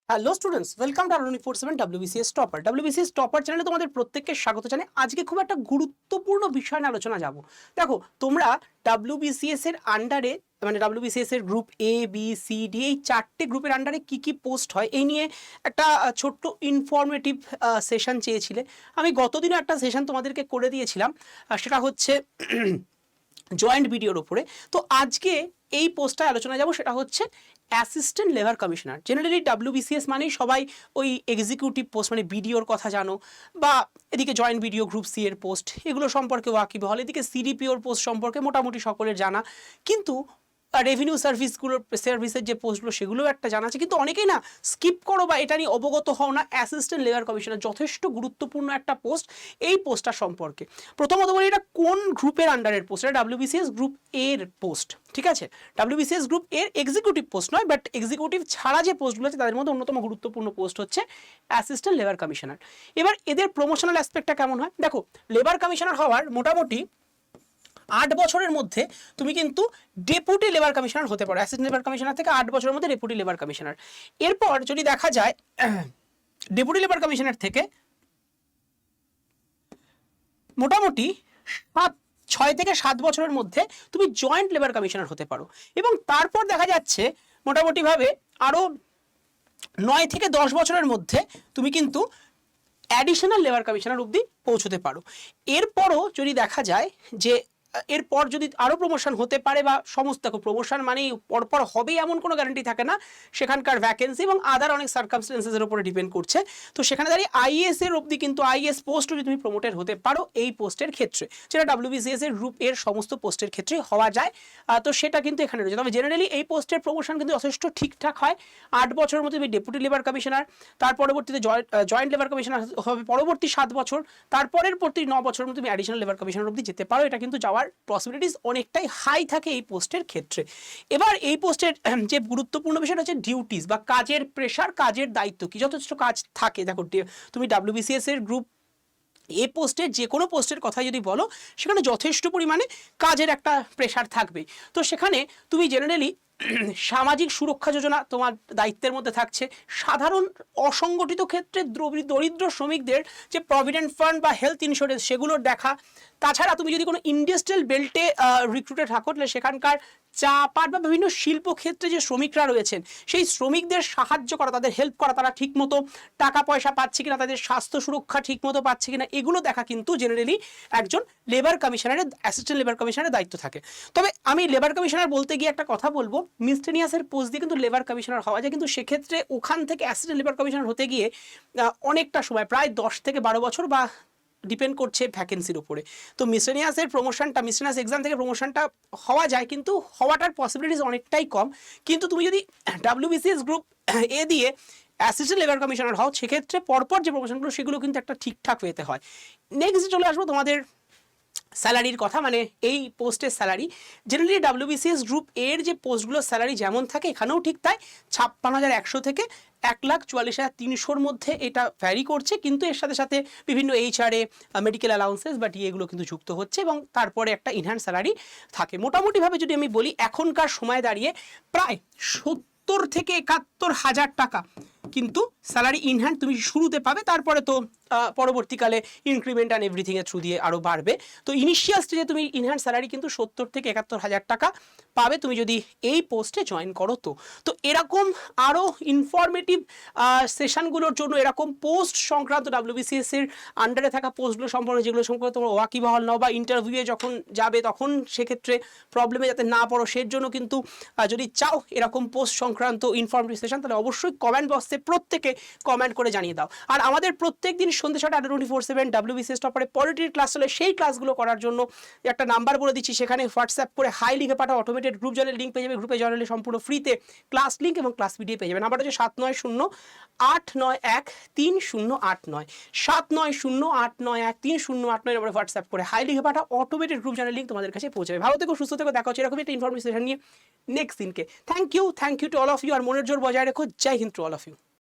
Hello students, welcome to Adda247 WBCS Topper। WBCS Topper চ্যানেলে তোমাদের প্রত্যেককে স্বাগত জানাই। আজকে খুব একটা গুরুত্বপূর্ণ বিষয় নিয়ে আলোচনা যাব। দেখো, তোমরা WBCS এর আন্ডারে মানে WBCS এর group A B C D এই চারটে গ্রুপের আন্ডারে কি কি পোস্ট হয় এই নিয়ে একটা ছোট্ট ইনফরমেটিভ সেশন চেয়েছিলে। আমি গতদিনও একটা সেশন তোমাদেরকে করে দিয়েছিলাম, সেটা হচ্ছে জয়েন্ট ভিডিওর উপরে। তো আজকে এই পোস্টটায় আলোচনা যাব, সেটা হচ্ছে assistant labour commissioner. Generally WBCS মানেই সবাই ওই এক্সিকিউটিভ পোস্ট মানে বিডিওর কথা জানো, বা এদিকে জয়েন্ট ভিডিও গ্রুপ সি এর পোস্ট, এগুলো সম্পর্কে ওয়াকিবহাল। এদিকে সিডিপিওর পোস্ট সম্পর্কে মোটামুটি সকলের জানা, কিন্তু রেভিনিউ সার্ভিসের যে পোস্টগুলো সেগুলোও একটা জানা আছে, কিন্তু অনেকেই না স্কিপ করো বা এটা নিয়ে অবগত হও না। অ্যাসিস্ট্যান্ট লেবার কমিশনার যথেষ্ট গুরুত্বপূর্ণ একটা পোস্ট। এই পোস্টটা সম্পর্কে প্রথমত বলি, এটা কোন গ্রুপের আন্ডারের পোস্ট? এটা WBCS গ্রুপ এর পোস্ট, ঠিক আছে? WBCS গ্রুপ এর এক্সিকিউটিভ পোস্ট নয়, বাট এক্সিকিউটিভ ছাড়া যে পোস্টগুলো আছে তাদের মধ্যে অন্যতম গুরুত্বপূর্ণ পোস্ট হচ্ছে অ্যাসিস্ট্যান্ট লেবার কমিশনার। এবার এদের প্রমোশনাল অ্যাসপেক্টটা কেমন হয় দেখো। লেবার কমিশনার হওয়ার মোটামুটি 8 বছরের মধ্যে তুমি কিন্তু ডেপুটি লেবার কমিশনার হতে পারো। অ্যাসিস্ট্যান্ট লেবার কমিশনার থেকে 8 বছরের মধ্যে ডেপুটি লেবার কমিশনার। এরপর যদি দেখা যায় ডেপুটি লেবার কমিশনার থেকে মোটামুটি 6 থেকে 7 বছরের মধ্যে তুমি জয়েন্ট লেবার কমিশনার হতে পারো, এবং তারপর দেখা যাচ্ছে মোটামুটিভাবে আরও 9 থেকে 10 বছরের মধ্যে তুমি কিন্তু অ্যাডিশনাল লেবার কমিশনার অবধি পৌঁছতে পারো। এরপরও যদি দেখা যায় যে এরপর যদি আরও প্রমোশন হতে পারে বা সমস্ত, দেখো প্রমোশন মানেই পরপর হবে এমন কোনো গ্যারান্টি থাকে না, সেখানকার ভ্যাকেন্সি এবং আদার অনেক সার্কামস্টেন্সেসের উপরে ডিপেন্ড করছে। তো সেখানে দাঁড়িয়ে আইএস এর অবধি কিন্তু আইএস পোস্ট যদি তুমি প্রমোটেড হতে পারো এই পোস্টের ক্ষেত্রে, যেটা WBCS এর গ্রুপ এর সমস্ত পোস্টের ক্ষেত্রে হওয়া যায়, তো সেটা কিন্তু এখানে রয়েছে। তবে জেনারেলি এই পোস্টের প্রমোশন কিন্তু যথেষ্ট ঠিকঠাক হয়। 8 বছরের মধ্যে তুমি ডেপুটি লেবার কমিশনার, তার পরবর্তীতে জয়েন্ট লেবার কমিশনার হবে পরবর্তী 7 বছর, তারপরের প্রতি 9 বছরের মধ্যে তুমি অ্যাডিশনাল লেবার কমিশনার অবধি যেতে পারো। এটা কিন্তু যাওয়ার পসিবিলিটিস অনেকটাই হাই থাকে এই পোস্টের ক্ষেত্রে। এবার এই পোস্টের যে গুরুত্বপূর্ণ বিষয়টা হচ্ছে ডিউটিস বা কাজের প্রেশার, কাজের দায়িত্ব কি, যথেষ্ট কাজ থাকে। দেখো, তুমি WBCS এর গ্রুপ এই পোস্টের যে কোনো পোস্টের কথা যদি বলো, সেখানে যথেষ্ট পরিমাণে কাজের একটা প্রেশার থাকবে। তো সেখানে তুমি জেনারেলি সামাজিক সুরক্ষা যোজনা তোমার দায়িত্বের মধ্যে থাকছে, সাধারণ অসংগঠিত ক্ষেত্রে দরিদ্র শ্রমিকদের যে প্রভিডেন্ট ফান্ড বা হেলথ ইন্স্যুরেন্স সেগুলোর দেখা। তাছাড়া তুমি যদি কোনো ইন্ডাস্ট্রিয়াল বেল্টে রিক্রুটেড থাকো, তাহলে সেখানকার চা পাট বা বিভিন্ন শিল্পক্ষেত্রে যে শ্রমিকরা রয়েছেন সেই শ্রমিকদের সাহায্য করা, তাদের হেল্প করা, তারা ঠিকমতো টাকা পয়সা পাচ্ছে কিনা, তাদের স্বাস্থ্য সুরক্ষা ঠিকমতো পাচ্ছে কিনা, এগুলো দেখা কিন্তু জেনারেলি একজন লেবার কমিশনারের, অ্যাসিস্ট্যান্ট লেবার কমিশনারের দায়িত্ব থাকে। তবে আমি লেবার কমিশনার বলতে গিয়ে একটা কথা বলবো, মিসটেনিয়াসের পোস্ট দিয়ে কিন্তু লেবার কমিশনার হওয়া যায়, কিন্তু সেক্ষেত্রে ওখান থেকে অ্যাসিস্ট্যান্ট লেবার কমিশনার হতে গিয়ে অনেকটা সময়, প্রায় 10 থেকে 12 বছর বা ডিপেন্ড করছে ভ্যাকেন্সির উপরে। তো মিসলেনিয়াসের প্রমোশনটা, মিসলেনিয়াস এক্সাম থেকে প্রমোশনটা হওয়া যায়, কিন্তু হওয়াটার পসিবিলিটিস অনেকটাই কম। কিন্তু তুমি যদি WBCS গ্রুপ এ দিয়ে অ্যাসিস্ট্যান্ট লেবার কমিশনার হও, সেক্ষেত্রে পরপর যে প্রমোশনগুলো সেগুলো কিন্তু একটা ঠিকঠাক পেতে হয়। নেক্সট চলে আসবো তোমাদের স্যালারির কথা, মানে এই পোস্টের স্যালারি। জেনারেলি WBCS গ্রুপ এর যে পোস্টগুলোর স্যালারি যেমন থাকে এখানেও ঠিক তাই, 56,100 থেকে 1,44,300-র মধ্যে এটা ভ্যারি করছে, কিন্তু এর সাথে সাথে বিভিন্ন HRA, মেডিকেল অ্যালাউন্সেস বা DA এগুলো কিন্তু যুক্ত হচ্ছে, এবং তারপরে একটা ইনহ্যান্ড স্যালারি থাকে। মোটামুটিভাবে যদি আমি বলি, এখনকার সময় দাঁড়িয়ে প্রায় 70 থেকে 71,000 টাকা কিন্তু স্যালারি ইনহ্যান্ড তুমি শুরুতে পাবে, তারপরে তো পরবর্তীকালে ইনক্রিমেন্ট অ্যান্ড এভরিথিংয়ের থ্রু দিয়ে আরও বাড়বে। তো ইনিশিয়াল স্টেজে তুমি ইনহ্যান্ড স্যালারি কিন্তু 70 থেকে 71,000 টাকা পাবে তুমি যদি এই পোস্টে জয়েন করো। তো এরকম আরও ইনফরমেটিভ সেশনগুলোর জন্য, এরকম পোস্ট সংক্রান্ত WBCS এর আন্ডারে থাকা পোস্টগুলো সম্পর্কে, যেগুলো সম্পর্কে তোমরা ওয়াকিবহাল নাও বা ইন্টারভিউয়ে যখন যাবে তখন সেক্ষেত্রে প্রবলেমে যাতে না পড়ো, সের জন্য কিন্তু যদি চাও এরকম পোস্ট সংক্রান্ত ইনফরমেটিভ সেশন, তাহলে অবশ্যই কমেন্ট বক্সে প্রত্যেকে কমেন্ট করে জানিয়ে দাও। আর আমাদের প্রত্যেক দিন সন্ধ্যে 6টা Adda247 WBCS টপারে পলিটির ক্লাস চলে, সেই ক্লাসগুলো করার জন্য একটা নাম্বার বলে দিচ্ছি, সেখানে হোয়াটসঅ্যাপ করে হাই লিখে পাঠাও, অটোমেটেড গ্রুপ জয়েনের লিঙ্ক পেয়ে যাবে, গ্রুপে জয়েন হলে সম্পূর্ণ ফ্রিতে ক্লাস লিঙ্ক এবং ক্লাস ভিডিও পেয়ে যাবে। নাম্বারটা হচ্ছে 7908913089, 7908913089 নম্বরে হোয়াটসঅ্যাপ করে হাই লিখে পাঠাও, অটোমেটেড গ্রুপ জয়েনের লিঙ্ক তোমাদের কাছে পৌঁছাবে। ভালো থেকো, সুস্থ থেকো, দেখা হচ্ছে এরকম একটা ইনফরমেশন নিয়ে নেক্সট দিনকে। Thank you to all of you, আর মনের জোর বজায় রেখো। Jai Hind to all of you.